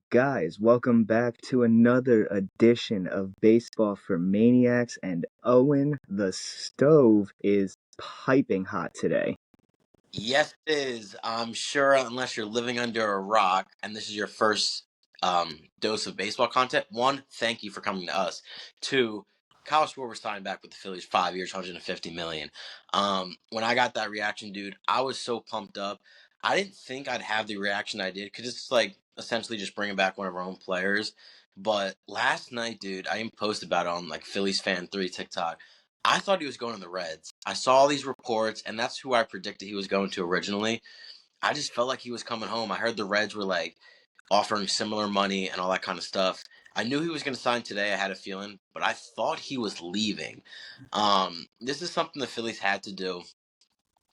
Guys, welcome back to another edition of Baseball for Maniacs. And Owen, the stove is piping hot today. Yes, it is. I'm sure, unless you're living under a rock and this is your first dose of baseball content. One, thank you for coming to us. Two, Kyle Schwarber signed back with the Phillies 5 years, 150 million. When I got that reaction, dude, I was so pumped up. I didn't think I'd have the reaction I did because it's like essentially just bringing back one of our own players. But last night, dude, I even posted about it on like Phillies Fan 3 TikTok. I thought he was going to the Reds. I saw all these reports, and that's who I predicted he was going to originally. I just felt like he was coming home. I heard the Reds were like offering similar money and all that kind of stuff. I knew he was going to sign today. I had a feeling, but I thought he was leaving. This is something the Phillies had to do.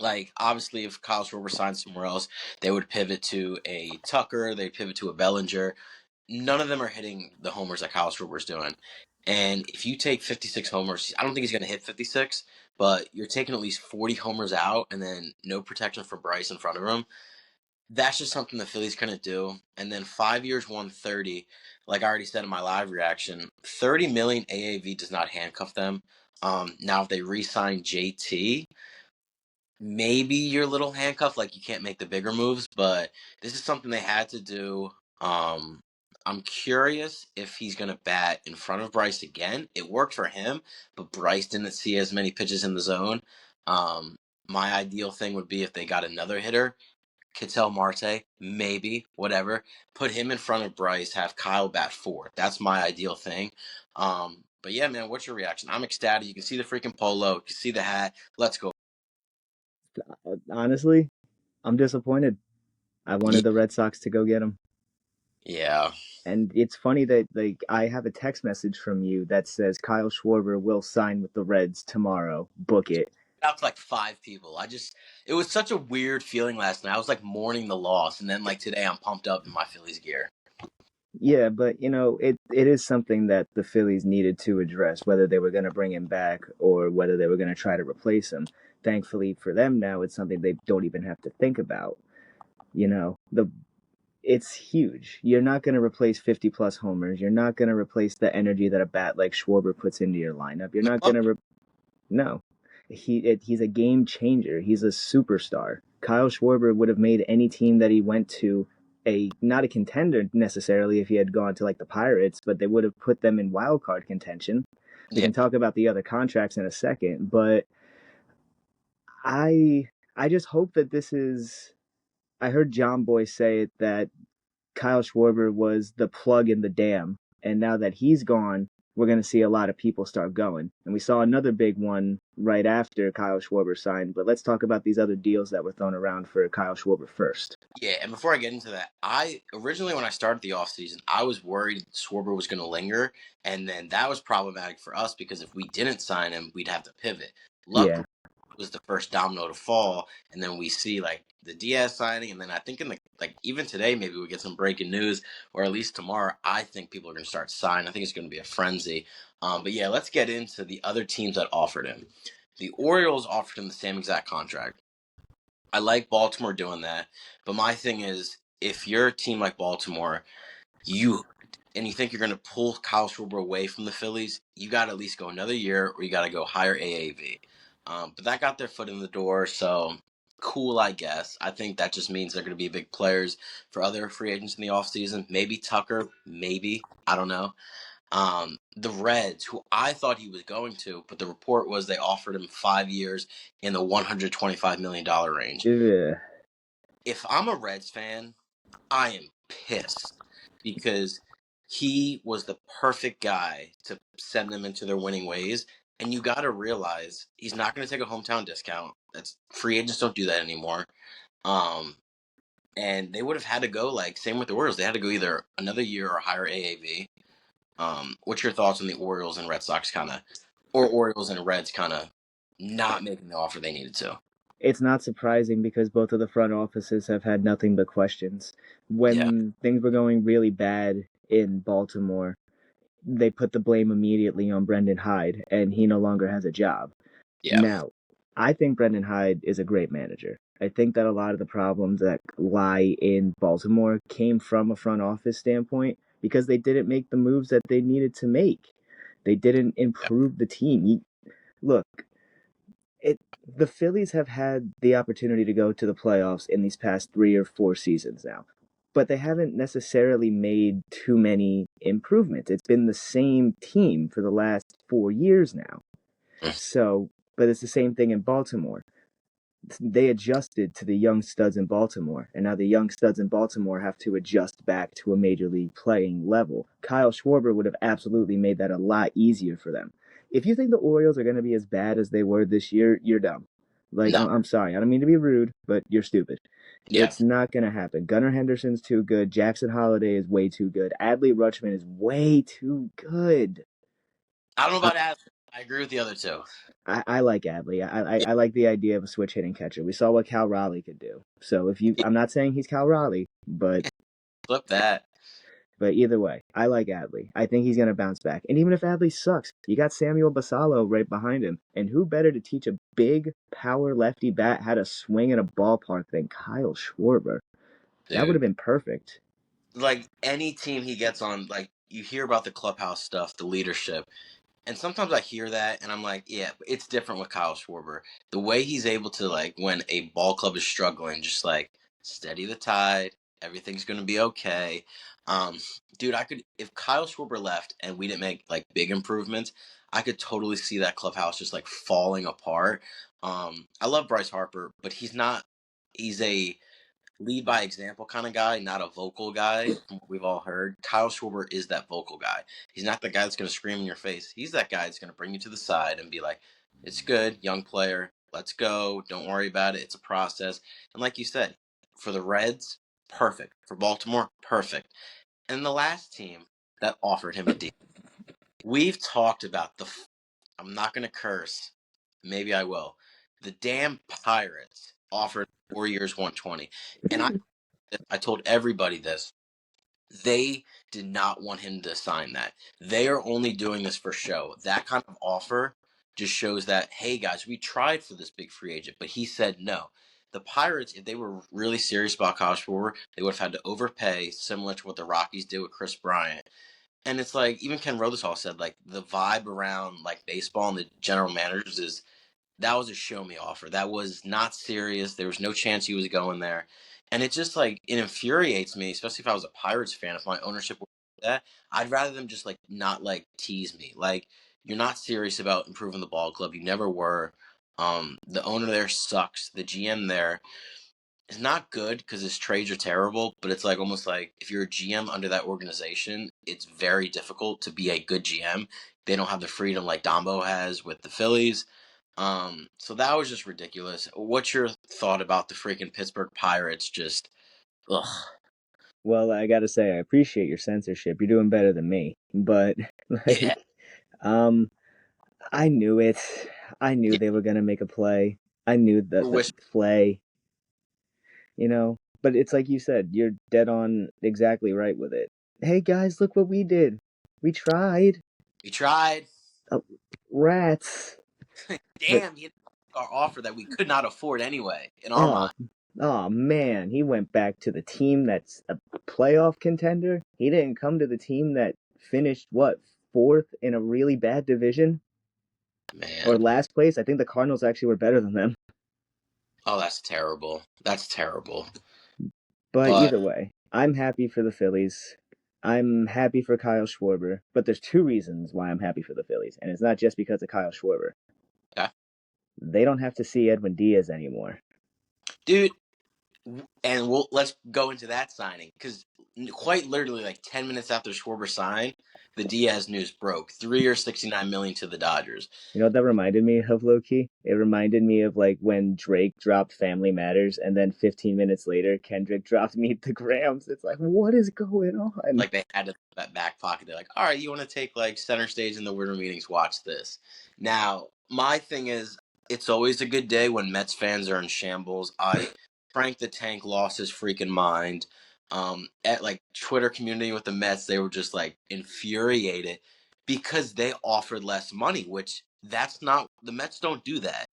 Like, obviously, if Kyle Schwarber signed somewhere else, they would pivot to a Tucker, they'd pivot to a Bellinger. None of them are hitting the homers that Kyle Schwarber's doing. And if you take 56 homers, I don't think he's going to hit 56, but you're taking at least 40 homers out and then no protection for Bryce in front of him. That's just something the Phillies couldn't do. And then 5 years, 130, like I already said in my live reaction, 30 million AAV does not handcuff them. Now, if they re-sign JT, maybe you're a little handcuffed, like you can't make the bigger moves, but this is something they had to do. I'm curious if he's going to bat in front of Bryce again. It worked for him, but Bryce didn't see as many pitches in the zone. My ideal thing would be if they got another hitter, Ketel Marte, maybe, whatever. Put him in front of Bryce, have Kyle bat fourth. That's my ideal thing. But yeah, man, what's your reaction? I'm ecstatic. You can see the freaking polo, you can see the hat. Let's go. Honestly, I'm disappointed. I Yeah. wanted the Red Sox to go get him. Yeah. And it's funny that I have a text message from you that says Kyle Schwarber will sign with the Reds tomorrow. Book it. Out to like five people. It was such a weird feeling last night. I was like mourning the loss, and then like today, I'm pumped up in my Phillies gear. Yeah, but it is something that the Phillies needed to address, whether they were going to bring him back or whether they were going to try to replace him. Thankfully for them now, it's something they don't even have to think about. The it's huge. You're not going to replace 50 plus homers. You're not going to replace the energy that a bat like Schwarber puts into your lineup. You're not going to no. He's a game changer. He's a superstar. Kyle Schwarber would have made any team that he went to a not a contender necessarily if he had gone to like the Pirates, but they would have put them in wild card contention. We Yeah, can talk about the other contracts in a second, but I I just hope that this is. I heard John Boy say it that Kyle Schwarber was the plug in the dam. And now that he's gone, we're going to see a lot of people start going. And we saw another big one right after Kyle Schwarber signed. But let's talk about these other deals that were thrown around for Kyle Schwarber first. yeah. And before I get into that, I originally when I started the offseason, I was worried Schwarber was going to linger, and then that was problematic for us because if we didn't sign him, we'd have to pivot. Yeah. Luckily, was the first domino to fall, and then we see like the Diaz signing, and then I think in the like even today maybe we get some breaking news, or at least tomorrow. I think people are going to start signing. I think it's going to be a frenzy. But yeah, let's get into the other teams that offered him. The Orioles offered him the same exact contract. I like Baltimore doing that, but my thing is, if you're a team like Baltimore, you and you think you're going to pull Kyle Schwarber away from the Phillies, you got to at least go another year, or you got to go higher AAV. But that got their foot in the door, so cool, I guess. I think that just means they're going to be big players for other free agents in the offseason. Maybe Tucker, maybe. I don't know. The Reds, who I thought he was going to, but the report was they offered him 5 years in the $125 million range. Ugh. If I'm a Reds fan, I am pissed because he was the perfect guy to send them into their winning ways. And you got to realize he's not going to take a hometown discount. That's free agents don't do that anymore. Um, and they would have had to go like same with the Orioles. They had to go either another year or higher AAV. What's your thoughts on the Orioles and Red Sox kind of, or Orioles and Reds kind of not making the offer they needed to? It's not surprising because both of the front offices have had nothing but questions. Yeah, When things were going really bad in Baltimore, they put the blame immediately on Brendan Hyde, and he no longer has a job. yeah, Now, I think Brendan Hyde is a great manager. I think that a lot of the problems that lie in Baltimore came from a front office standpoint because they didn't make the moves that they needed to make. They didn't Yeah. improve the team. Look, it the Phillies have had the opportunity to go to the playoffs in these past 3 or 4 seasons now, but they haven't necessarily made too many improvements. It's been the same team for the last 4 years now. So, but it's the same thing in Baltimore. They adjusted to the young studs in Baltimore, and now the young studs in Baltimore have to adjust back to a major league playing level. Kyle Schwarber would have absolutely made that a lot easier for them. If you think the Orioles are going to be as bad as they were this year, you're dumb. Like, No. I'm sorry, I don't mean to be rude, but you're stupid. Yeah. It's not going to happen. Gunnar Henderson's too good. Jackson Holliday is way too good. Adley Rutschman is way too good. I don't know I, about Adams. I agree with the other two. I like Adley. I like the idea of a switch hitting catcher. We saw what Cal Raleigh could do. So if you, Yeah, I'm not saying he's Cal Raleigh, flip that. but either way, I like Adley. I think he's gonna bounce back. And even if Adley sucks, you got Samuel Basallo right behind him. And who better to teach a big power lefty bat how to swing in a ballpark than Kyle Schwarber? That would have Dude. been perfect. Like any team he gets on, like you hear about the clubhouse stuff, the leadership. And sometimes I hear that and I'm like, yeah, it's different with Kyle Schwarber. The way he's able to, like, when a ball club is struggling, just like steady the tide, everything's gonna be okay. Um, Dude, I could, if Kyle Schwarber left and we didn't make like big improvements, I could totally see that clubhouse just like falling apart. I love Bryce Harper, but he's a lead by example kind of guy, not a vocal guy, from what we've all heard. Kyle Schwarber is that vocal guy. He's not the guy that's going to scream in your face. He's that guy that's going to bring you to the side and be like, it's good, young player. Let's go. Don't worry about it. It's a process. And like you said, for the Reds, perfect. For Baltimore, perfect. And the last team that offered him a deal, we've talked about I'm not going to curse. Maybe I will. The damn Pirates offered 4 years, 120. And I told everybody this. They did not want him to sign that. They are only doing this for show. That kind of offer just shows that, hey guys, we tried for this big free agent, but he said no. The Pirates, if they were really serious about Kyle Schwarber, they would have had to overpay, similar to what the Rockies did with Chris Bryant. And it's like, even Ken Rosenthal said, like, the vibe around like baseball and the general managers is that was a show me offer. That was not serious. There was no chance he was going there. And it just like it infuriates me, especially if I was a Pirates fan, if my ownership were that. I'd rather them just like not like tease me. Like you're not serious about improving the ball club. You never were. The owner there sucks. The GM there is not good because his trades are terrible, but it's like almost like if you're a GM under that organization, it's very difficult to be a good GM. They don't have the freedom like Dombo has with the Phillies. So that was just ridiculous. What's your thought about the freaking Pittsburgh Pirates? Just ugh. Well, I gotta say, I appreciate your censorship. You're doing better than me. But Yeah, like, um, I knew it. I knew yeah. they were gonna make a play. I knew that the Wish play, you know. But it's like you said, you're dead on exactly right with it. Hey guys, look what we did. We tried. we tried. Uh, Rats. But Damn, he had our offer that we could not afford anyway. In our oh, mind, oh man, he went back to the team that's a playoff contender. He didn't come to the team that finished what, fourth in a really bad division or man. last place. I think the Cardinals actually were better than them. Oh, that's terrible. That's terrible. But But either way, I'm happy for the Phillies. I'm happy for Kyle Schwarber, but there's two reasons why I'm happy for the Phillies, and it's not just because of Kyle Schwarber. yeah, They don't have to see Edwin Diaz anymore. dude. And let's go into that signing because quite literally, like 10 minutes after Schwarber signed, the Diaz news broke. 3 years, 69 million to the Dodgers. You know what that reminded me of, low key? It reminded me of like when Drake dropped Family Matters, and then 15 minutes later, Kendrick dropped Meet the Grams. It's like, what is going on? Like they had to that back pocket. They're like, all right, you want to take like center stage in the winter meetings? Watch this. Now, my thing is, it's always a good day when Mets fans are in shambles. Frank the Tank lost his freaking mind. At like Twitter community with the Mets, they were just like infuriated because they offered less money, which that's not the Mets don't do that.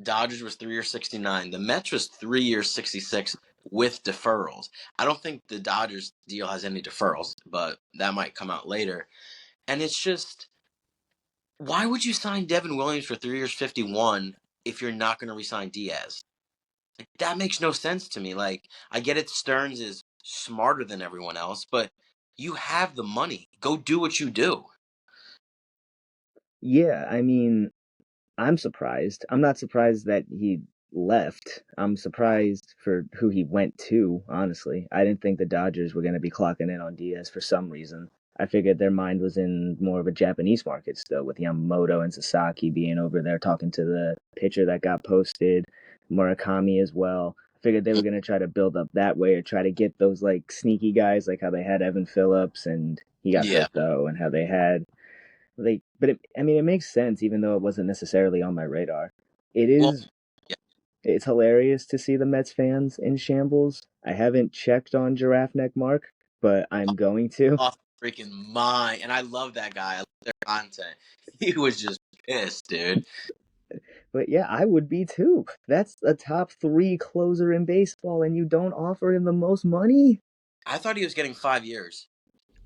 Dodgers was 3 years 69. The Mets was 3 years 66 with deferrals. I don't think the Dodgers deal has any deferrals, but that might come out later. And it's just, why would you sign Devin Williams for 3 years 51 if you're not going to resign Diaz? Like, that makes no sense to me. Like, I get it, Stearns is smarter than everyone else, but you have the money. Go do what you do. Yeah, I mean, I'm surprised. I'm not surprised that he left. I'm surprised for who he went to, honestly. I didn't think the Dodgers were going to be clocking in on Diaz for some reason. I figured their mind was in more of a Japanese market still, with Yamamoto and Sasaki being over there talking to the pitcher that got posted, Murakami as well. I figured they were going to try to build up that way or try to get those like sneaky guys, like how they had Evan Phillips and he got Yeah. hurt though, and how they had but I mean, it makes sense, even though it wasn't necessarily on my radar. It Well, is. yeah. It's hilarious to see the Mets fans in shambles. I haven't checked on Giraffe Neck Mark, but I'm going to. Off freaking mind. And I love that guy. I love their content. He was just pissed, dude. But yeah, I would be too. That's a top three closer in baseball, and you don't offer him the most money. I thought he was getting 5 years.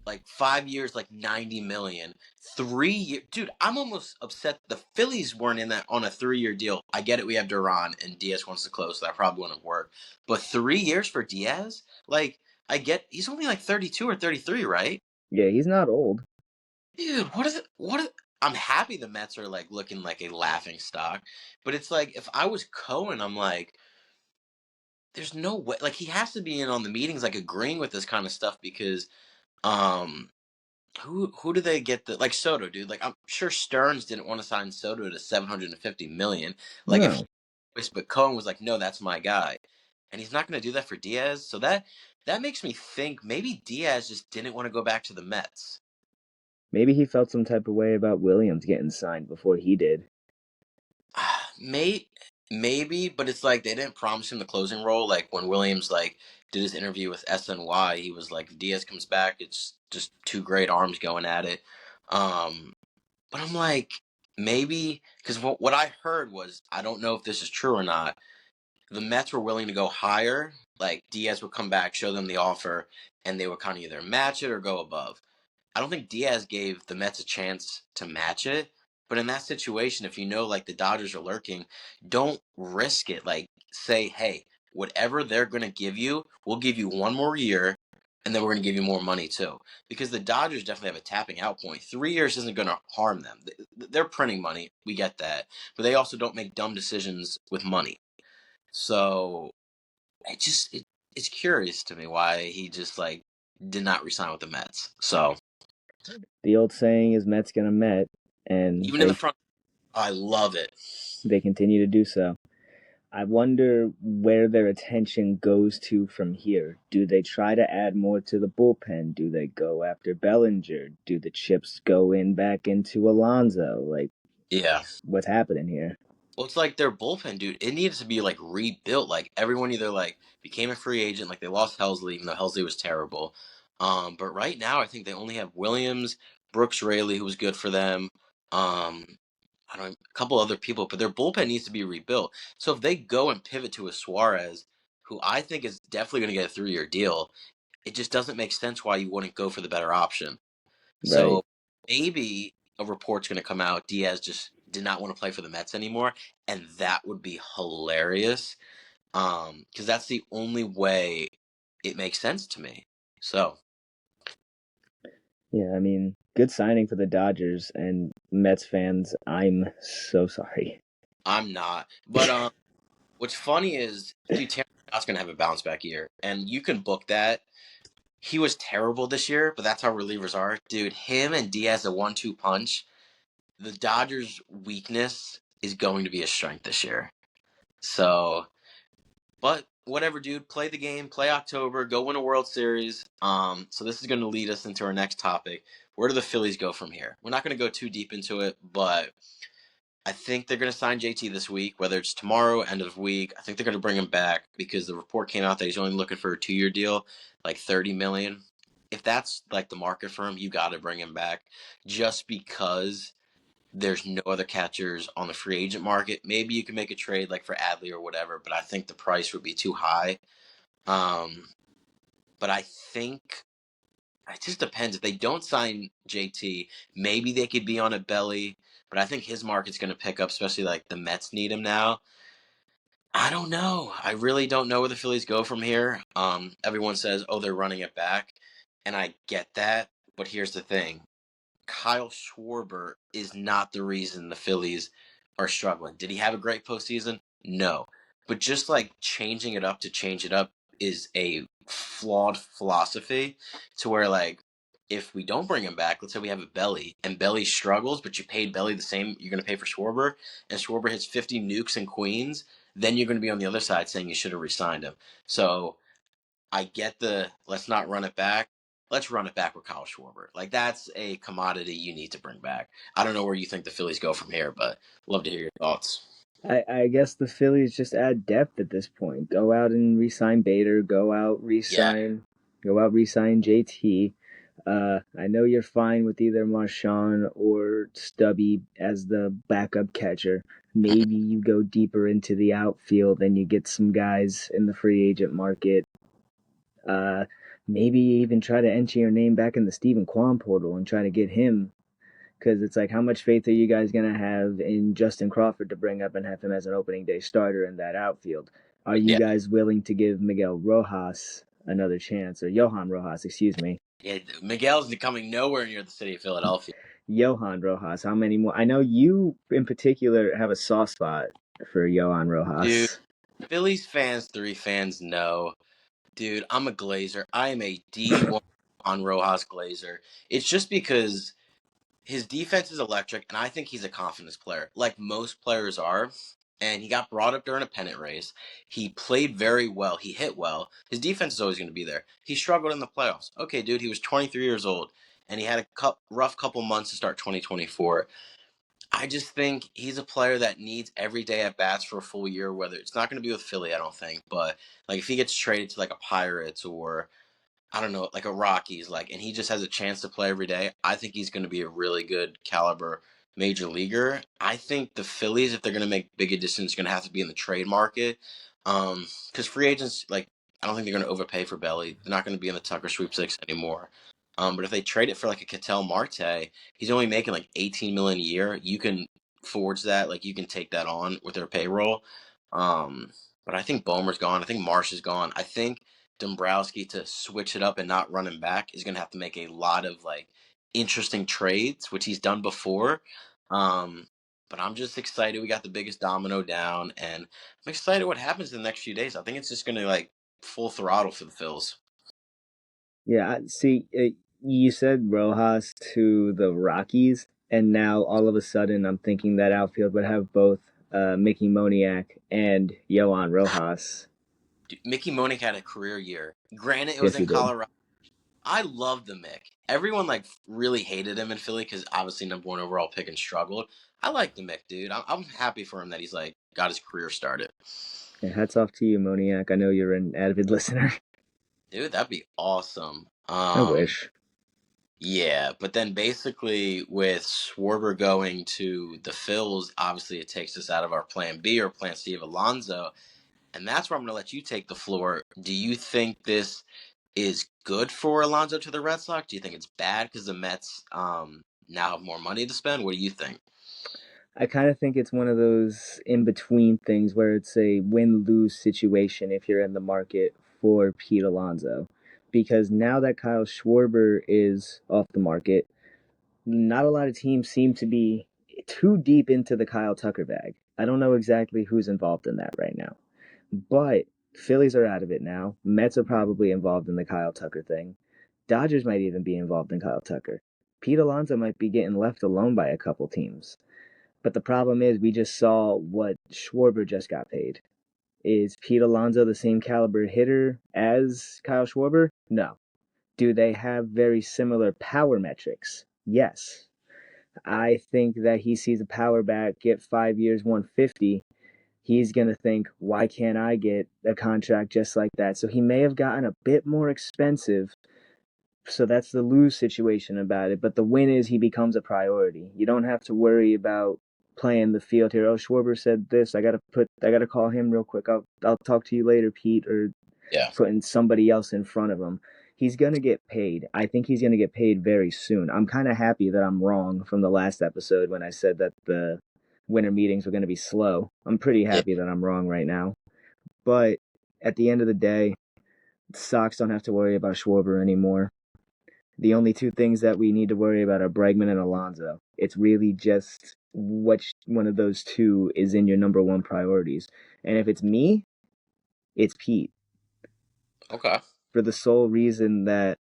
Like 5 years, like 90 million. 3 years, dude. I'm almost upset the Phillies weren't in that on a 3 year deal. I get it. We have Duran and Diaz wants to close, so that probably wouldn't work. But 3 years for Diaz, like I get, he's only like 32 or 33, right? Yeah, he's not old. Dude, what is it? I'm happy the Mets are like looking like a laughing stock, but it's like if I was Cohen, I'm like, there's no way. Like he has to be in on the meetings, like agreeing with this kind of stuff because um who do they get the like Soto, dude? Like I'm sure Stearns didn't want to sign Soto to 750 million. Like if No, but Cohen was like, no, that's my guy, and he's not going to do that for Diaz. So that makes me think maybe Diaz just didn't want to go back to the Mets. maybe he felt some type of way about Williams getting signed before he did. May maybe, but it's like they didn't promise him the closing role. Like when Williams like did his interview with SNY, he was like, if Diaz comes back, it's just two great arms going at it. Um, But I'm like, maybe because what I heard was I don't know if this is true or not. The Mets were willing to go higher. Like Diaz would come back, show them the offer, and they would kind of either match it or go above. I don't think Diaz gave the Mets a chance to match it. But in that situation, if you know like the Dodgers are lurking, don't risk it. Like say, hey, whatever they're gonna give you, we'll give you one more year, and then we're gonna give you more money too. Because the Dodgers definitely have a tapping out point. 3 years isn't gonna harm them. They're printing money, we get that, but they also don't make dumb decisions with money. So it's curious to me why he just like did not resign with the Mets. So The old saying is Mets gonna Met, and even in the front. I love it. they continue to do so. I wonder where their attention goes to from here. Do they try to add more to the bullpen? Do they go after Bellinger? Do the chips go in back into Alonso? Like, Yeah. what's happening here? Well, it's like their bullpen, dude. It needs to be like rebuilt. Like everyone either like became a free agent, like they lost Helsley, even though Helsley was terrible. But right now, I think they only have Williams, Brooks Raley, who was good for them. Um, I don't know, a couple other people, but their bullpen needs to be rebuilt. So if they go and pivot to a Suarez, who I think is definitely going to get a 3 year deal, it just doesn't make sense why you wouldn't go for the better option. Right. So maybe a report's going to come out. Diaz just did not want to play for the Mets anymore, and that would be hilarious. Because that's the only way it makes sense to me. So Yeah, I mean, good signing for the Dodgers and Mets fans. I'm so sorry. I'm not. But what's funny is, dude, Terry Scott's going to have a bounce back year, and you can book that. He was terrible this year, but that's how relievers are, dude. Him and Diaz a 1-2 punch. The Dodgers' weakness is going to be a strength this year. So but whatever, dude. Play the game. Play October. Go win a World Series. So this is going to lead us into our next topic. Where do the Phillies go from here? We're not going to go too deep into it, but I think they're going to sign JT this week, whether it's tomorrow, end of week. I think they're going to bring him back because the report came out that he's only looking for a 2 year deal, like 30 million. If that's like the market for him, you got to bring him back, just because there's no other catchers on the free agent market. Maybe you can make a trade like for Adley or whatever, but I think the price would be too high. Um, but I think it just depends. If they don't sign JT, maybe they could be on a belly. But I think his market's going to pick up, especially like the Mets need him now. I don't know. I really don't know where the Phillies go from here. Everyone says, "Oh, they're running it back," and I get that. But here's the thing: Kyle Schwarber is not the reason the Phillies are struggling. Did he have a great postseason? No. But just like changing it up to change it up is a flawed philosophy to where like if we don't bring him back, let's say we have a Belly and Belly struggles, but you paid Belly the same you're going to pay for Schwarber, and Schwarber hits 50 nukes and queens, then you're going to be on the other side saying you should have re-signed him. So I get the let's not run it back. Let's run it back with Kyle Schwarber. Like that's a commodity you need to bring back. I don't know where you think the Phillies go from here, but love to hear your thoughts. I guess the Phillies just add depth at this point. Go out and re-sign Bader. Yeah, Go out re-sign JT. I know you're fine with either Marchand or Stubby as the backup catcher. mhm. Maybe you go deeper into the outfield and you get some guys in the free agent market. Uh, Maybe even try to enter your name back in the Stephen Kwan portal and try to get him because it's like, how much faith are you guys going to have in Justin Crawford to bring up and have him as an opening day starter in that outfield? Are you Yeah, guys willing to give Miguel Rojas another chance, or Johan Rojas, excuse me? yeah. Miguel's coming nowhere near the city of Philadelphia, Johan Rojas, how many more? I know you in particular have a soft spot for Johan dude. Rojas. Phillies fans, three fans know, dude. I'm a Glazer. I am a D1 on Rojas Glazer. It's just because his defense is electric, and I think he's a confidence player, like most players are. And he got brought up during a pennant race. He played very well. He hit well. His defense is always going to be there. He struggled in the playoffs. Okay, dude, he was 23 years old, and he had a rough couple months to start 2024. I just think he's a player that needs every day at bats for a full year. Whether it's not going to be with Philly, I don't think, but like if he gets traded to like a Pirates or I don't know, like a Rockies, like, and he just has a chance to play every day. I think he's going to be a really good caliber major leaguer. I think the Phillies, if they're going to make big additions, going to have to be in the trade market. Because free agents, like, I don't think they're going to overpay for Belly. They're not going to be in the Tucker sweepstakes anymore. But if they trade it for like a Ketel Marte, he's only making like 18 million a year. You can forge that, like, you can take that on with their payroll. Um, but I think Bomer's gone. I think Marsh is gone. I think Dombrowski to switch it up and not run him back is going to have to make a lot of like interesting trades, which he's done before. Um, but I'm just excited. We got the biggest domino down, and I'm excited what happens in the next few days. I think it's just going to like full throttle for the Phils. Yeah, see, you said Rojas to the Rockies, and now all of a sudden I'm thinking that outfield would have both Mickey Moniak and Johan Rojas. Dude, Mickey Moniak had a career year. Granted, it was Yes, in he did. Colorado. I loved the Mick. Everyone like really hated him in Philly because obviously number one overall pick and struggled. I like the Mick, dude. I'm happy for him that he's like got his career started. Yeah, hats off to you, Moniak. I know you're an avid listener. Dude, that'd be awesome. I wish. Yeah, but then basically with Schwarber going to the Phils, obviously it takes us out of our plan B or plan C of Alonso. And that's where I'm going to let you take the floor. Do you think this is good for Alonso to the Red Sox? Do you think it's bad because the Mets now have more money to spend? What do you think? I kind of think it's one of those in between things where it's a win lose situation if you're in the market for Pete Alonso. Because now that Kyle Schwarber is off the market, not a lot of teams seem to be too deep into the Kyle Tucker bag. I don't know exactly who's involved in that right now. But Phillies are out of it now. Mets are probably involved in the Kyle Tucker thing. Dodgers might even be involved in Kyle Tucker. Pete Alonso might be getting left alone by a couple teams. But the problem is, we just saw what Schwarber just got paid. Is Pete Alonso the same caliber hitter as Kyle Schwarber? No. Do they have very similar power metrics? Yes. I think that he sees a power bat get 5 years, 150. He's going to think, why can't I get a contract just like that? So he may have gotten a bit more expensive So that's the lose situation about it. But the win is he becomes a priority. You don't have to worry about playing the field here. Oh, Schwarber said this. I gotta call him real quick. I'll talk to you later, Pete, or Yeah. putting somebody else in front of him. He's gonna get paid. I think he's gonna get paid very soon. I'm kind of happy that I'm wrong from the last episode when I said that the winter meetings were gonna be slow. I'm pretty Yeah. happy that I'm wrong right now. But at the end of the day, the Sox don't have to worry about Schwarber anymore. The only two things that we need to worry about are Bregman and Alonso. It's really just which one of those two is in your number one priorities. And if it's me, it's Pete, Okay. for the sole reason that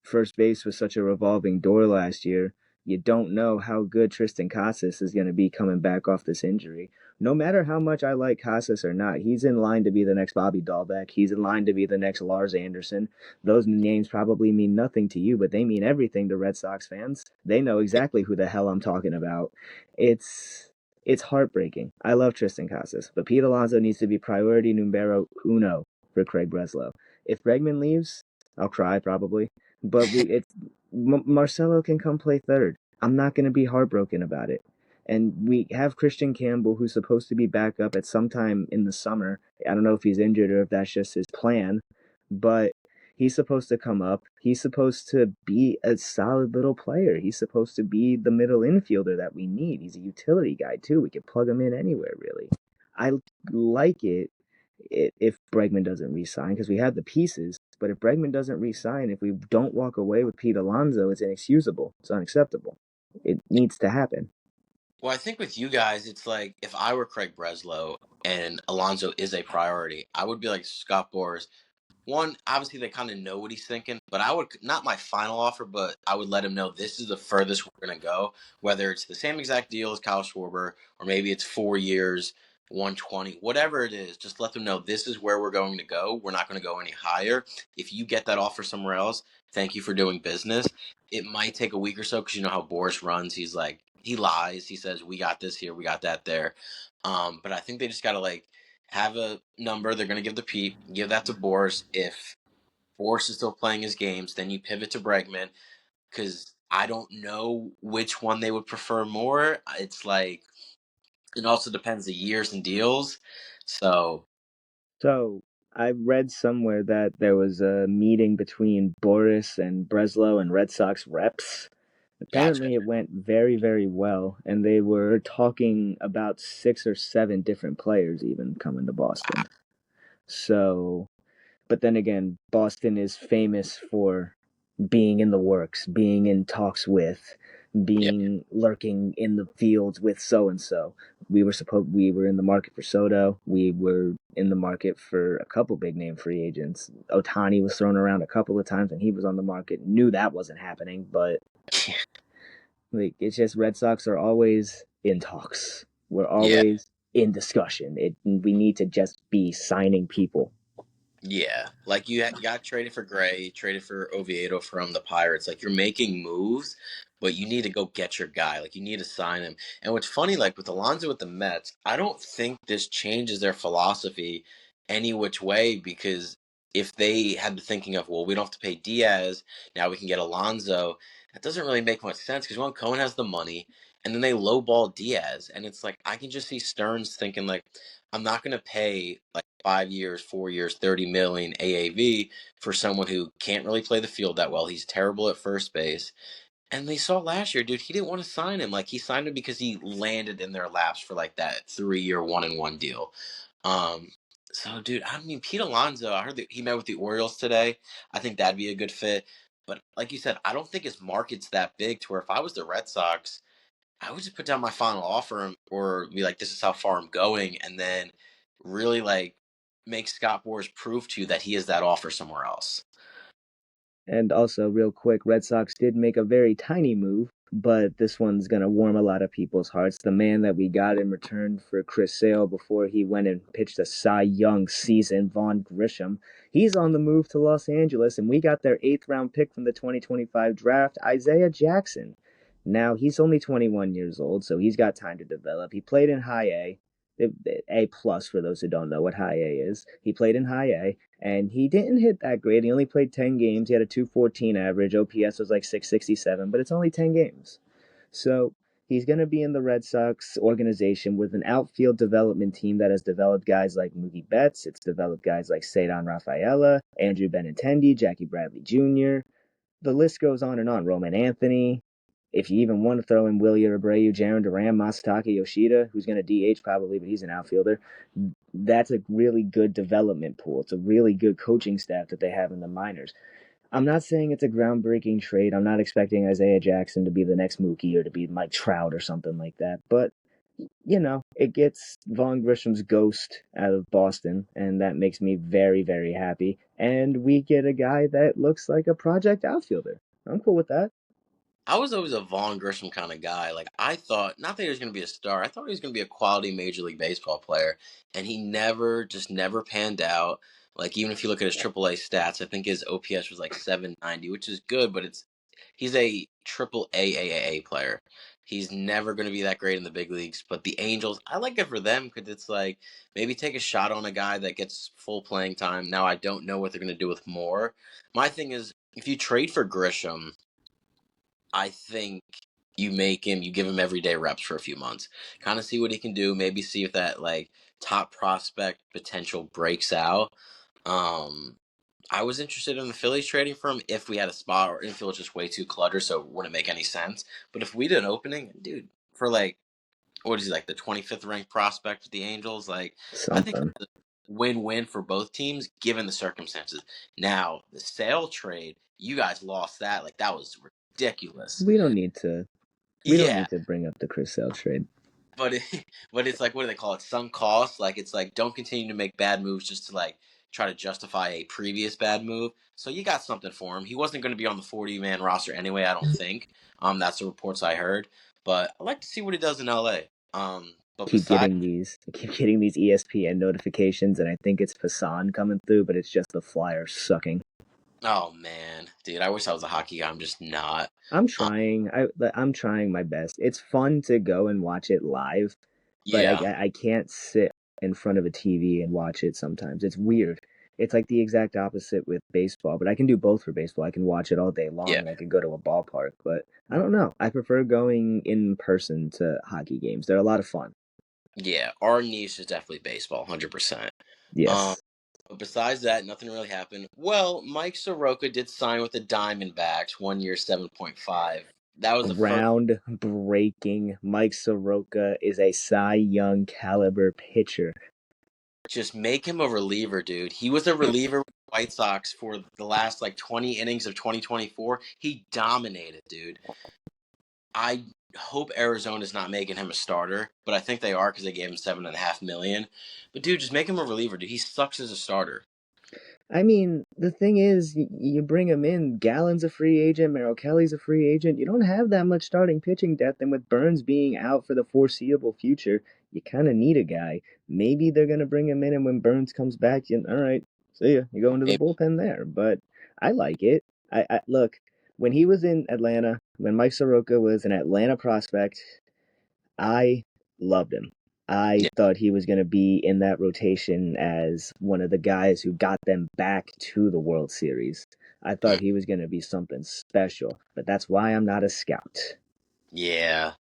first base was such a revolving door last year. You don't know how good Tristan Casas is going to be coming back off this injury. No matter how much I like Casas or not, he's in line to be the next Bobby Dahlbeck. He's in line to be the next Lars Anderson. Those names probably mean nothing to you, but they mean everything to Red Sox fans. They know Yeah. exactly who the hell I'm talking about. It's heartbreaking. I love Tristan Casas, but Pete Alonso needs to be priority numero uno for Craig Breslow. If Bregman leaves, I'll cry probably, but Marcelo can come play third. I'm not going to be heartbroken about it. And we have Christian Campbell, who's supposed to be back up at some time in the summer. I don't know if he's injured or if that's just his plan, but he's supposed to come up. He's supposed to be a solid little player. He's supposed to be the middle infielder that we need. He's a utility guy too. We can plug him in anywhere really. I like it if Bregman doesn't resign because we have the pieces. But if Bregman doesn't resign, if we don't walk away with Pete Alonso, it's inexcusable. It's unacceptable. It needs to happen. Well, I think with you guys, it's like if I were Craig Breslow and Alonso is a priority, I would be like Scott Boras. One, obviously they kind of know what he's thinking, but I would not my final offer, but I would let him know this is the furthest we're gonna go. Whether it's the same exact deal as Kyle Schwarber, or maybe it's 4 years, 120, whatever it is. Just let them know this is where we're going to go. We're not going to go any higher. If you get that offer somewhere else, thank you for doing business. It might take a week or so because you know how Boris runs. He's like he lies. He says we got this here, we got that there. But I think they just gotta like have a number they're going to give the Pete, give that to Boris. If Boris is still playing his games, then you pivot to Bregman because I don't know which one they would prefer more. It's like it also depends the years and deals. So So I read somewhere that there was a meeting between Boris and Breslow and Red Sox reps. gotcha. Apparently, it went very, very well, and they were talking about 6 or 7 different players even coming to Boston. So, but then again, Boston is famous for being in the works, being in talks with, Yeah. being lurking in the fields with so and so. We were in the market for Soto. We were in the market for a couple big name free agents. Otani was thrown around a couple of times and he was on the market. Knew that wasn't happening, but like it's just Red Sox are always in talks. We're Yeah. always in discussion. We need to just be signing people. Yeah, like you got traded for Gray, traded for Oviedo from the Pirates. Like you're making moves, but you need to go get your guy. Like you need to sign him. And what's funny, like with Alonso with the Mets, I don't think this changes their philosophy any which way because if they had the thinking of, well, we don't have to pay Diaz, now we can get Alonso, that doesn't really make much sense because one, Cohen has the money, and then they lowball Diaz, and it's like I can just see Stearns thinking like, I'm not going to pay like 5 years, 4 years, 30 million AAV for someone who can't really play the field that well. He's terrible at first base. And they saw last year, dude, he didn't want to sign him. Like he signed him because he landed in their laps for like that 3 year 1-and-1 deal. Um, so dude, I mean Pete Alonso, I heard that he met with the Orioles today. I think that'd be a good fit. But like you said, I don't think his market's that big to where if I was the Red Sox, I would just put down my final offer or be like, this is how far I'm going, and then really like make Scott Boras prove to you that he is that offer somewhere else. And also, real quick, Red Sox did make a very tiny move, but this one's going to warm a lot of people's hearts. The man that we got in return for Chris Sale before he went and pitched a Cy Young season, Vaughn Grisham, he's on the move to Los Angeles, and we got their 8th round pick from the 2025 draft, Isaiah Jackson. Now, he's only 21 years old, so he's got time to develop. He played in high A. A plus for those who don't know what high A is. He played in high A, and he didn't hit that great. He only played 10 games. He had a 214 average. OPS was like 667, but it's only 10 games. So he's going to be in the Red Sox organization with an outfield development team that has developed guys like Mookie Betts. It's developed guys like Cedar Rafaela, Andrew Benintendi, Jackie Bradley Jr. The list goes on and on. Roman Anthony. If you even want to throw in Willie Abreu, Jaron Duran, Masataka Yoshida, who's going to DH probably, but he's an outfielder, that's a really good development pool. It's a really good coaching staff that they have in the minors. I'm not saying it's a groundbreaking trade. I'm not expecting Isaiah Jackson to be the next Mookie or to be Mike Trout or something like that. But, it gets Vaughn Grisham's ghost out of Boston, and that makes me very, very happy. And we get a guy that looks like a project outfielder. I'm cool with that. I was always a Vaughn Grisham kind of guy. Like I thought, not that he was going to be a star. I thought he was going to be a quality Major League Baseball player, and he never panned out. Like even if you look at his AAA stats, I think his OPS was like 790, which is good, but he's a triple AAA player. He's never going to be that great in the big leagues. But the Angels, I like it for them because it's like maybe take a shot on a guy that gets full playing time. Now I don't know what they're going to do with Moore. My thing is, if you trade for Grisham, I think you give him everyday reps for a few months, kind of see what he can do. Maybe see if that like top prospect potential breaks out. Um, I was interested in the Phillies trading for him if we had a spot, or if it was just way too cluttered, so it wouldn't make any sense. But if we did an opening, dude, for like what is he like the 25th ranked prospect with the Angels? Like I think Something. it's a win-win for both teams given the circumstances. Now the sale trade, you guys lost that. Like that was ridiculous. We don't need to. We don't Yeah, need to bring up the Chris Sale trade. but but it's like what do they call it? Sunk cost. Like it's like don't continue to make bad moves just to like try to justify a previous bad move. So you got something for him. He wasn't going to be on the 40-man roster anyway. I don't think. That's the reports I heard. But I'd like to see what he does in LA. But besides, I keep getting these ESPN notifications, and I think it's Hassan coming through, but it's just the Flyers sucking. oh man, dude, I wish I was a hockey guy. I'm just not. I'm Um, trying. I'm trying my best. It's fun to go and watch it live, but yeah, I can't sit in front of a TV and watch it sometimes. It's weird. It's like the exact opposite with baseball, but I can do both for baseball. I can watch it all day yeah, long and I can go to a ballpark, but I don't know. I prefer going in person to hockey games. They're a lot of fun. yeah. Our niche is definitely baseball, 100%. Um, Yes. But besides that, nothing really happened. Well, Mike Soroka did sign with the Diamondbacks, 1 year, 7.5. That was the first. Ground breaking. Mike Soroka is a Cy Young caliber pitcher. Just make him a reliever, dude. He was a reliever with the White Sox for the last like 20 innings of 2024. He dominated, dude. I hope Arizona's not making him a starter, but I think they are because they gave him 7.5 million. But dude, just make him a reliever, dude. He sucks as a starter. I mean, the thing is, you bring him in. Gallen's a free agent. Merrill Kelly's a free agent. You don't have that much starting pitching depth, and with Burns being out for the foreseeable future, you kind of need a guy. Maybe they're gonna bring him in, and when Burns comes back, all right, see ya. You go into the Maybe. bullpen there. But I like it. I look when he was in Atlanta, when Mike Soroka was an Atlanta prospect. I loved him. I Yeah. thought he was going to be in that rotation as one of the guys who got them back to the World Series. I thought Mm. he was going to be something special, but that's why I'm not a scout. Yeah.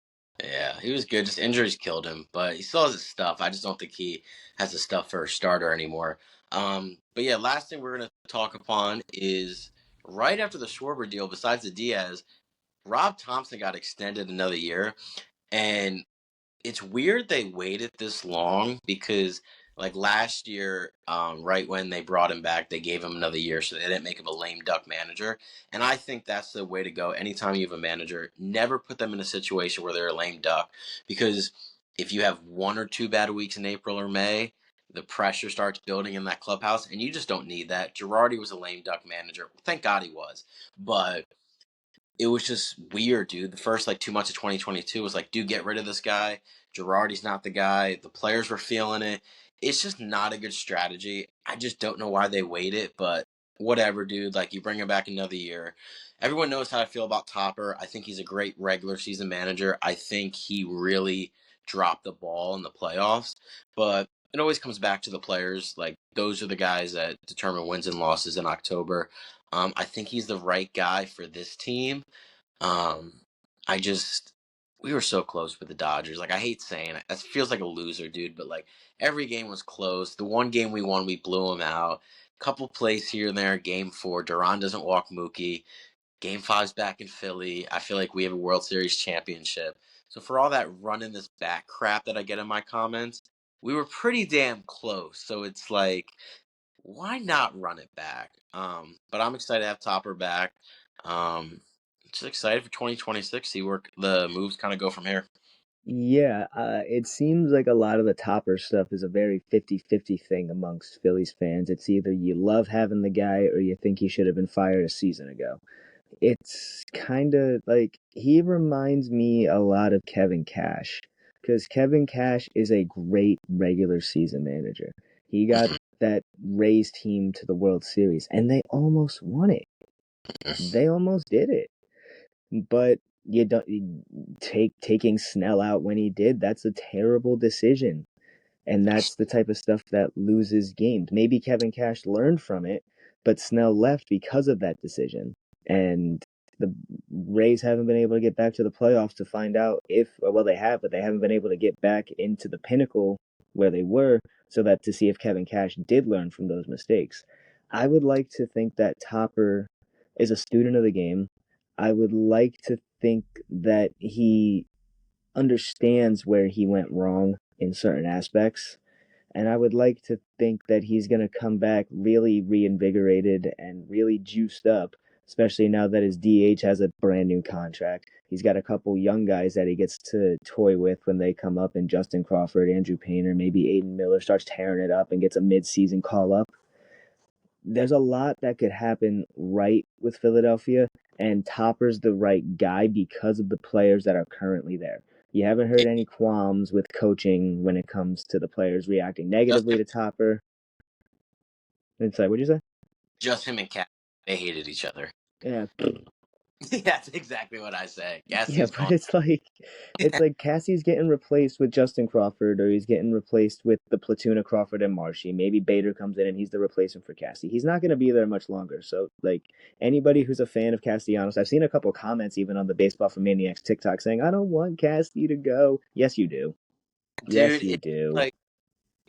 Yeah. He was good. Just injuries killed him, but he still has his stuff. I just don't think he has the stuff for a starter anymore. But yeah, last thing we're gonna talk upon is right after the Schwarber deal, besides the Diaz, Rob Thompson got extended another year. And it's weird they waited this long because like last year, right when they brought him back, they gave him another year so they didn't make him a lame duck manager. And I think that's the way to go. Anytime you have a manager, never put them in a situation where they're a lame duck, because if you have 1 or 2 bad weeks in April or May, the pressure starts building in that clubhouse, and you just don't need that. Girardi was a lame duck manager. Thank God he was, but it was just weird, dude. The first like 2 months of 2022 was like, dude, get rid of this guy. Girardi's not the guy. The players were feeling it. It's just not a good strategy. I just don't know why they waited, but whatever, dude. Like you bring him back another year. Everyone knows how I feel about Topper. I think he's a great regular season manager. I think he really dropped the ball in the playoffs, but it always comes back to the players. Like those are the guys that determine wins and losses in October. I think he's the right guy for this team. Um, I just we were so close with the Dodgers. Like I hate saying it. It feels like a loser, dude. But like every game was close. The one game we won, we blew them out. Couple plays here and there. Game four, Duran doesn't walk Mookie. Game five's back in Philly. I feel like we have a World Series championship. So for all that running this back crap that I get in my comments, we were pretty damn close. So it's like, why not run it back? But I'm excited to have Topper back. Just excited for 2026. See where the moves kind of go from here. Yeah, it seems like a lot of the Topper stuff is a very 50-50 thing amongst Phillies fans. It's either you love having the guy or you think he should have been fired a season ago. It's kind of like he reminds me a lot of Kevin Cash because Kevin Cash is a great regular season manager. He got that Rays team to the World Series and they almost won it. They almost did it. But you don't taking Snell out when he did, that's a terrible decision. And that's the type of stuff that loses games. Maybe Kevin Cash learned from it, but Snell left because of that decision. And the Rays haven't been able to get back to the playoffs to find out if, well, they have, but they haven't been able to get back into the pinnacle where they were so that to see if Kevin Cash did learn from those mistakes. I would like to think that Topper is a student of the game. I would like to think that he understands where he went wrong in certain aspects. And I would like to think that he's going to come back really reinvigorated and really juiced up, especially now that his DH has a brand new contract. He's got a couple young guys that he gets to toy with when they come up, and Justin Crawford, Andrew Painter, maybe Aiden Miller starts tearing it up and gets a midseason call up. There's a lot that could happen right with Philadelphia, and Topper's the right guy because of the players that are currently there. You haven't heard It, any qualms with coaching when it comes to the players reacting just negatively him, to Topper. It's like, what'd you say? just him and Cat, they hated each other. Yeah, That's exactly what I say. yeah, Gassie's but gone. it's like Cassie's getting replaced with Justin Crawford, or he's getting replaced with the platoon of Crawford and Marshy. Maybe Bader comes in and he's the replacement for Cassie. He's not going to be there much longer. So, like anybody who's a fan of Castellanos, I've seen a couple comments even on the Baseball for Maniacs TikTok saying, "I don't want Cassie to go." Yes, you do. Yes, Dude, you it's do. like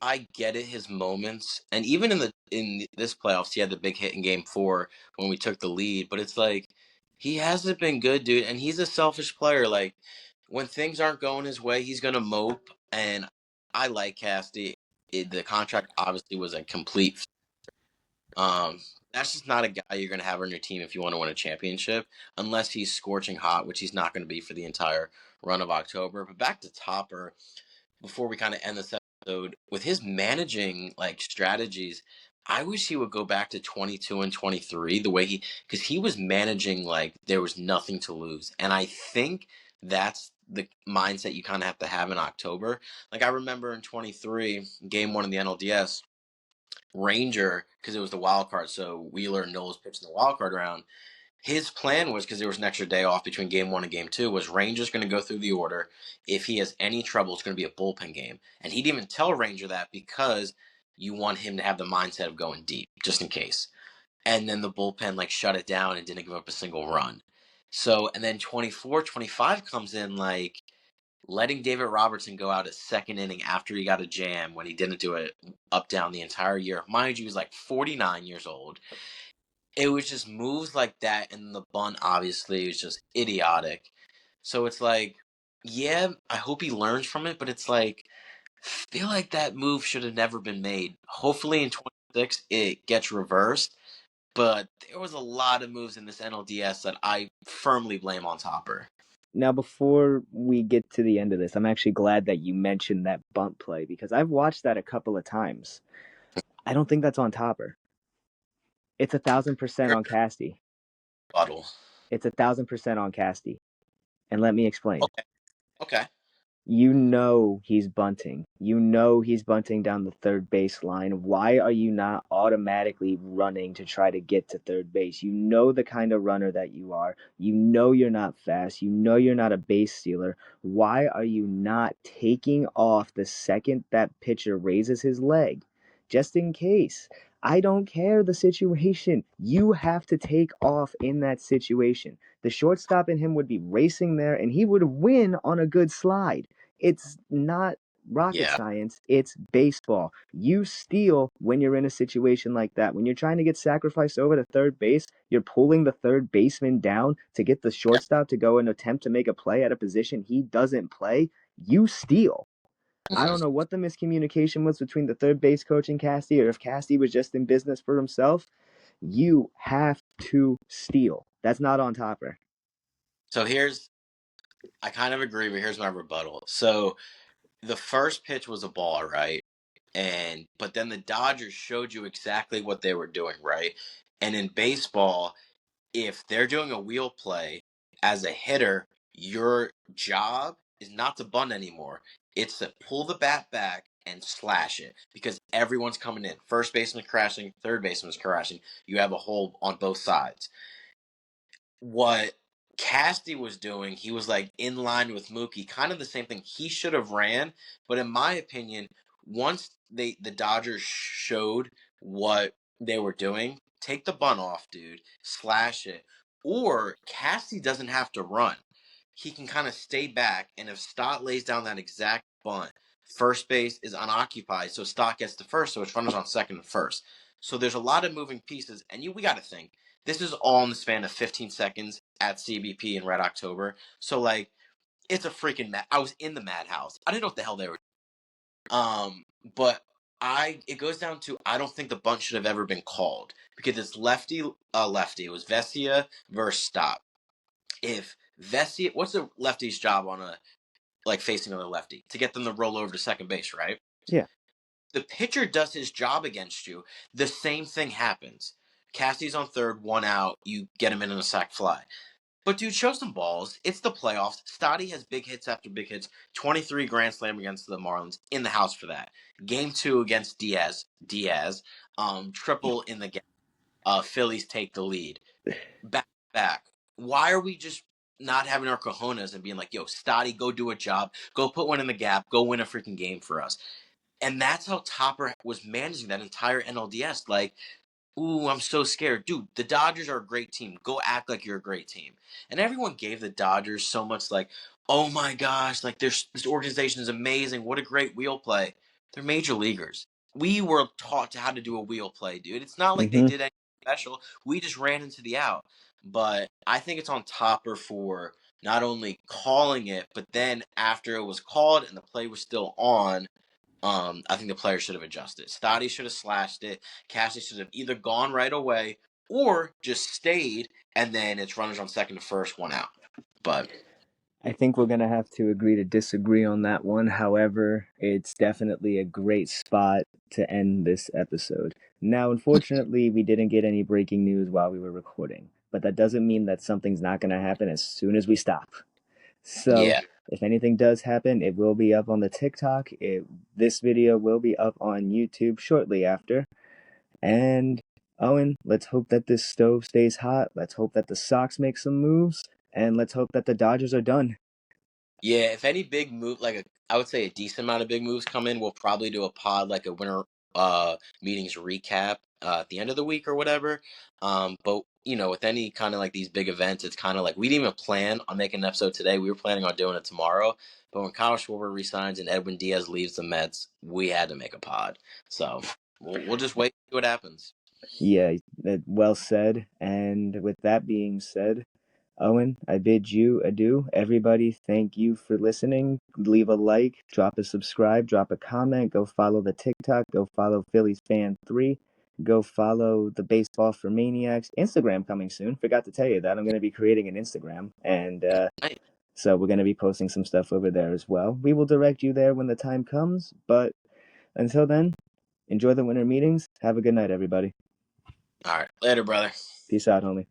I get it, his moments, and even in this playoffs, he had the big hit in Game Four when we took the lead. But it's like he hasn't been good, dude, and he's a selfish player. Like when things aren't going his way, he's gonna mope. And I like Casty. The contract obviously was a complete. Um, that's just not a guy you're gonna have on your team if you want to win a championship, unless he's scorching hot, which he's not going to be for the entire run of October. But back to Topper before we kind of end this episode, with his managing like strategies, I wish he would go back to 22 and 23 the way because he was managing like there was nothing to lose. And I think that's the mindset you kind of have to have in October. Like I remember in 23, game one of the NLDS, Ranger, because it was the wild card. So Wheeler and Knowles pitched in the wild card round. His plan was because there was an extra day off between game one and game two. Was Ranger's going to go through the order? If he has any trouble, it's going to be a bullpen game, and he didn't even tell Ranger that because you want him to have the mindset of going deep just in case. And then the bullpen like shut it down and didn't give up a single run. So and then 24, 25 comes in like letting David Robertson go out a second inning after he got a jam when he didn't do it up down the entire year. Mind you, he was like 49 years old. It was just moves like that, and the bunt obviously was just idiotic. So it's like, yeah, I hope he learns from it, but it's like, feel like that move should have never been made. Hopefully in 26 it gets reversed, but there was a lot of moves in this NLDS that I firmly blame on Topper. Now, before we get to the end of this, I'm actually glad that you mentioned that bunt play because I've watched that a couple of times. I don't think that's on Topper. It's 1,000% You're on Casty. a bottle. It's 1,000% on Casty. And let me explain. Okay. Okay. You know he's bunting. You know he's bunting down the third base line. Why are you not automatically running to try to get to third base? You know the kind of runner that you are. You know you're not fast. You know you're not a base stealer. Why are you not taking off the second that pitcher raises his leg? Just in case. I don't care the situation. You have to take off in that situation. The shortstop in him would be racing there and he would win on a good slide. It's not rocket Yeah. science, it's baseball. You steal when you're in a situation like that. When you're trying to get sacrificed over to third base, you're pulling the third baseman down to get the Yep. shortstop to go and attempt to make a play at a position he doesn't play. You steal. I don't Mhm. know what the miscommunication was between the third base coach and Casty, or if Casty was just in business for himself. You have to steal. That's not on Topper. So I kind of agree, but here's my rebuttal. So the first pitch was a ball, right? But then the Dodgers showed you exactly what they were doing, right? And in baseball, if they're doing a wheel play as a hitter, your job is not to bunt anymore. It's to pull the bat back and slash it because everyone's coming in. First baseman crashing, third baseman's crashing. You have a hole on both sides. What Casty was doing, he was like in line with Mookie, kind of the same thing. He should have ran, but in my opinion, once the Dodgers showed what they were doing, take the bunt off, dude, slash it, or Casty doesn't have to run. He can kind of stay back, and if Stott lays down that exact bunt, first base is unoccupied, so Stott gets to first, so it's runners on second and first. So there's a lot of moving pieces, and we got to think this is all in the span of 15 seconds at CBP in Red October. So like, it's a freaking I was in the madhouse. I didn't know what the hell they were. But it goes down to I don't think the bunt should have ever been called because it's lefty. It was Vesia versus Stop. If Vesia, what's the lefty's job on a like facing on the lefty to get them to roll over to second base, right? Yeah. The pitcher does his job against you. The same thing happens. Cassie's on third, one out. You get him in a sac fly. But dude, show some balls. It's the playoffs. Stotty has big hits after big hits. 23 grand slam against the Marlins. In the house for that. Game 2 against Diaz. Triple in the game. Phillies take the lead. Back. Why are we just not having our cojones and being like, yo, Stotty, go do a job. Go put one in the gap. Go win a freaking game for us. And that's how Topper was managing that entire NLDS. Like, ooh, I'm so scared. Dude, the Dodgers are a great team. Go act like you're a great team. And everyone gave the Dodgers so much like, oh my gosh, like this organization is amazing. What a great wheel play. They're major leaguers. We were taught to how to do a wheel play, dude. It's not like they Mm-hmm. did anything special. We just ran into the out. But I think it's on Topper for not only calling it, but then after it was called and the play was still on, I think the player should have adjusted. Stotty should have slashed it. Cassie should have either gone right away or just stayed, and then it's runners on second to first, one out. But I think we're going to have to agree to disagree on that one. However, it's definitely a great spot to end this episode. Now, unfortunately, we didn't get any breaking news while we were recording, but that doesn't mean that something's not going to happen as soon as we stop. So, yeah, if anything does happen, it will be up on the TikTok. This video will be up on YouTube shortly after. And Owen, let's hope that this stove stays hot. Let's hope that the Sox make some moves. And let's hope that the Dodgers are done. yeah. If any big move, I would say a decent amount of big moves come in, we'll probably do a pod like a winter meetings recap at the end of the week or whatever. But with any kind of like these big events, it's kind of like we didn't even plan on making an episode today. We were planning on doing it tomorrow. But when Kyle Schwarber resigns and Edwin Diaz leaves the Mets, we had to make a pod. So we'll just wait and see what happens. Yeah, well said. And with that being said, Owen, I bid you adieu. Everybody, thank you for listening. Leave a like, drop a subscribe, drop a comment, go follow the TikTok, go follow Phillies Fan 3, go follow the Baseball for Maniacs. Instagram coming soon. Forgot to tell you that. I'm going to be creating an Instagram. And Hey, so we're going to be posting some stuff over there as well. We will direct you there when the time comes. But until then, enjoy the winter meetings. Have a good night, everybody. all right, later, brother. Peace out, homie.